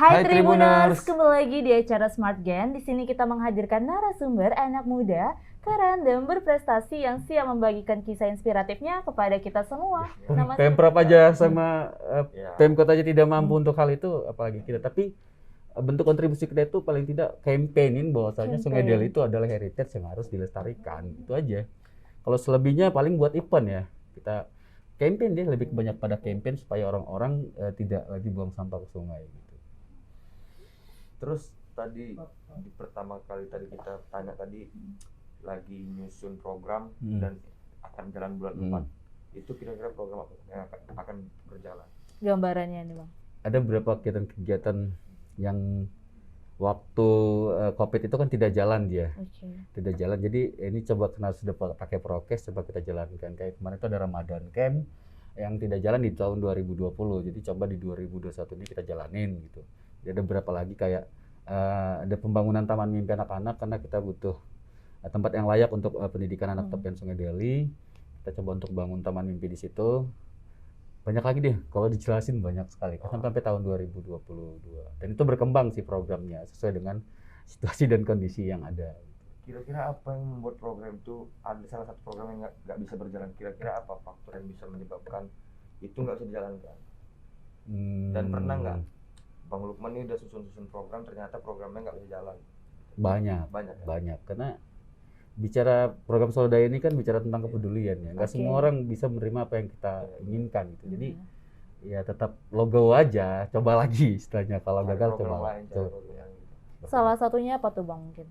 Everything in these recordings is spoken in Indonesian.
Hai Tribuners, kembali lagi di acara Smart Gen. Di sini kita menghadirkan narasumber anak muda, keren dan berprestasi yang siap membagikan kisah inspiratifnya kepada kita semua. Pemprov aja sama Pemkot aja tidak mampu untuk hal itu, apalagi kita. Tapi bentuk kontribusi kita itu paling tidak campaignin bahwasanya Sungai Deli itu adalah heritage yang harus dilestarikan. Itu aja. Kalau selebihnya paling buat event ya. Kita campaign deh, lebih banyak pada campaign supaya orang-orang tidak lagi buang sampah ke sungai gitu. Terus tadi di pertama kali tadi kita tanya tadi lagi nyusun program dan akan jalan bulan 4. Itu kira-kira program apa yang akan berjalan? Gambarannya nih Bang. Ada beberapa kegiatan-kegiatan yang waktu COVID itu kan tidak jalan dia. Tidak jalan. Jadi ini coba karena sudah pakai prokes, coba kita jalankan. Kayak kemarin itu ada Ramadan Camp yang tidak jalan di tahun 2020. Jadi coba di 2021 ini kita jalanin gitu. Ada beberapa lagi kayak ada pembangunan taman mimpi anak-anak karena kita butuh tempat yang layak untuk pendidikan anak tepian Sungai Deli. Kita coba untuk bangun taman mimpi di situ. Banyak lagi deh, kalau dijelasin banyak sekali sampai tahun 2022. Dan itu berkembang sih programnya sesuai dengan situasi dan kondisi yang ada. Kira-kira apa yang membuat program itu ada salah satu program yang nggak bisa berjalan? Kira-kira apa faktor yang bisa menyebabkan itu nggak bisa dijalankan? Dan pernah nggak Bang Lukman ini udah susun program, ternyata programnya nggak bisa jalan? Banyak. Karena bicara program Swadaya ini kan bicara tentang kepedulian ya. Nggak semua orang bisa menerima apa yang kita inginkan gitu. Jadi ya tetap logo aja, coba lagi istilahnya. Kalau gagal coba lain. Salah satunya apa tuh Bang mungkin?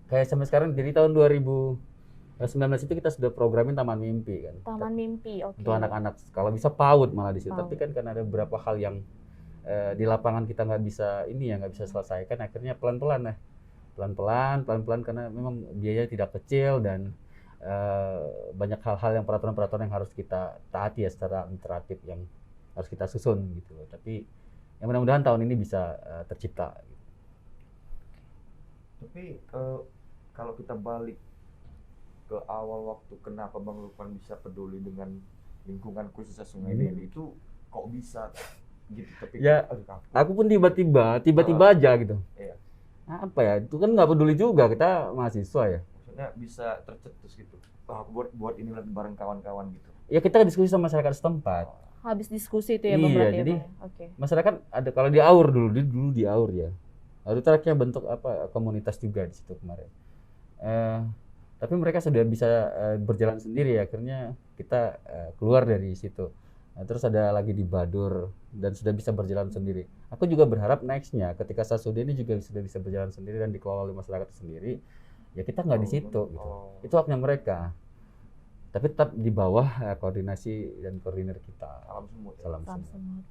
Kayak sampai sekarang jadi tahun 2019 itu kita sudah programin Taman Mimpi kan. Taman Mimpi, untuk anak-anak. Kalau bisa PAUD malah di situ. Tapi kan karena ada beberapa hal yang di lapangan kita nggak bisa selesaikan, akhirnya pelan-pelan karena memang biaya tidak kecil dan banyak hal-hal yang peraturan-peraturan yang harus kita taati ya secara administratif yang harus kita susun gitu loh. Tapi yang mudah-mudahan tahun ini bisa tercipta. Tapi kalau kita balik ke awal waktu, kenapa Bang Lukman bisa peduli dengan lingkungan khususnya Sungai Deli itu kok bisa gitu? Tapi ya aku pun tiba-tiba aja gitu. Iya. Apa ya, itu kan nggak peduli juga, kita mahasiswa ya. Maksudnya bisa tercetus gitu, buat ini bareng kawan-kawan gitu. Ya kita diskusi sama masyarakat setempat. Habis diskusi itu ya Bang berarti. Jadi masyarakat ada, kalau di Aur dulu di Aur ya. Lalu terakhirnya bentuk komunitas juga di situ kemarin. Tapi mereka sudah bisa berjalan sendiri, akhirnya kita keluar dari situ. Nah, terus ada lagi di Badur dan sudah bisa berjalan sendiri. Aku juga berharap nextnya ketika Sasude ini juga sudah bisa berjalan sendiri dan dikelola oleh masyarakat sendiri, ya kita nggak di situ gitu. Itu haknya mereka. Tapi tetap di bawah koordinasi dan koordinator kita. Salam semut.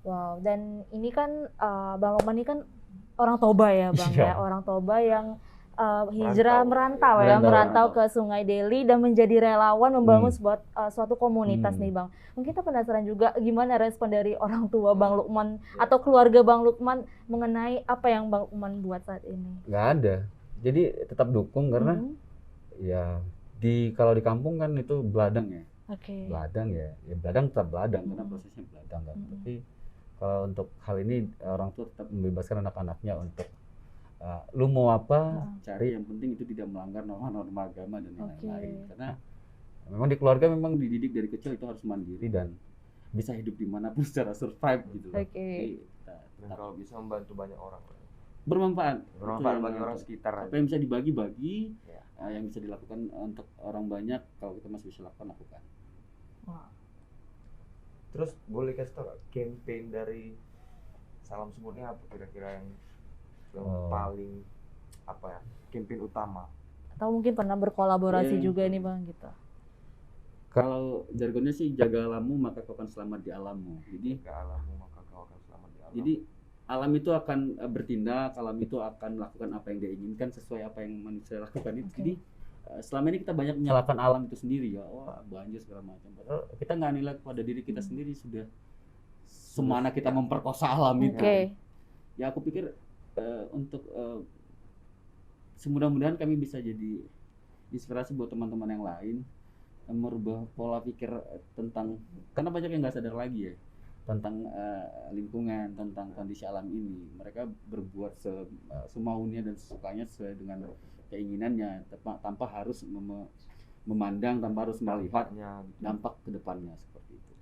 Wow, dan ini kan Bang Lukman ini kan orang Toba ya Bang ya, orang Toba yang merantau ke Sungai Deli dan menjadi relawan membangun suatu komunitas nih Bang. Mungkin kita penasaran juga gimana respon dari orang tua Bang Lukman atau keluarga Bang Lukman mengenai apa yang Bang Lukman buat saat ini? Nggak ada. Jadi tetap dukung karena ya kalau di kampung kan itu beladang ya. Beladang ya beladang tetap beladang karena prosesnya beladang kan. Tapi kalau untuk hal ini orang tua tetap membebaskan anak-anaknya untuk lu mau apa cari, yang penting itu tidak melanggar norma-norma agama dan lain-lain. Karena memang di keluarga memang dididik dari kecil itu harus mandiri dan bisa hidup dimanapun secara survive gitu. Dan kalau bisa membantu banyak orang, bermanfaat bagi orang sekitar. Apa yang bisa dibagi-bagi, yang bisa dilakukan untuk orang banyak, kalau kita masih bisa lakukan. Terus boleh kasih tau campaign dari Salam Semutnya apa kira-kira yang paling campaign utama? Atau mungkin pernah berkolaborasi juga nih Bang gitu. Kalau jargonnya sih jaga alammu maka kau akan selamat di alammu. Jadi jaga alammu maka kau akan selamat di alam. Jadi alam itu akan bertindak, alam itu akan melakukan apa yang dia inginkan sesuai apa yang manusia lakukan itu. Jadi selama ini kita banyak menyalahkan alam itu sendiri ya, banjir segala macam. Padahal kita nggak nilai kepada diri kita sendiri sudah semana kita memperkosa alam itu. Ya aku pikir untuk semudah-mudahan kami bisa jadi inspirasi buat teman-teman yang lain merubah pola pikir tentang, karena banyak yang nggak sadar lagi ya tentang lingkungan, tentang kondisi alam ini. Mereka berbuat semaunya dan sesukanya sesuai dengan keinginannya, tanpa harus memandang, tanpa harus melihat Dampaknya gitu. dampak ke depannya seperti itu.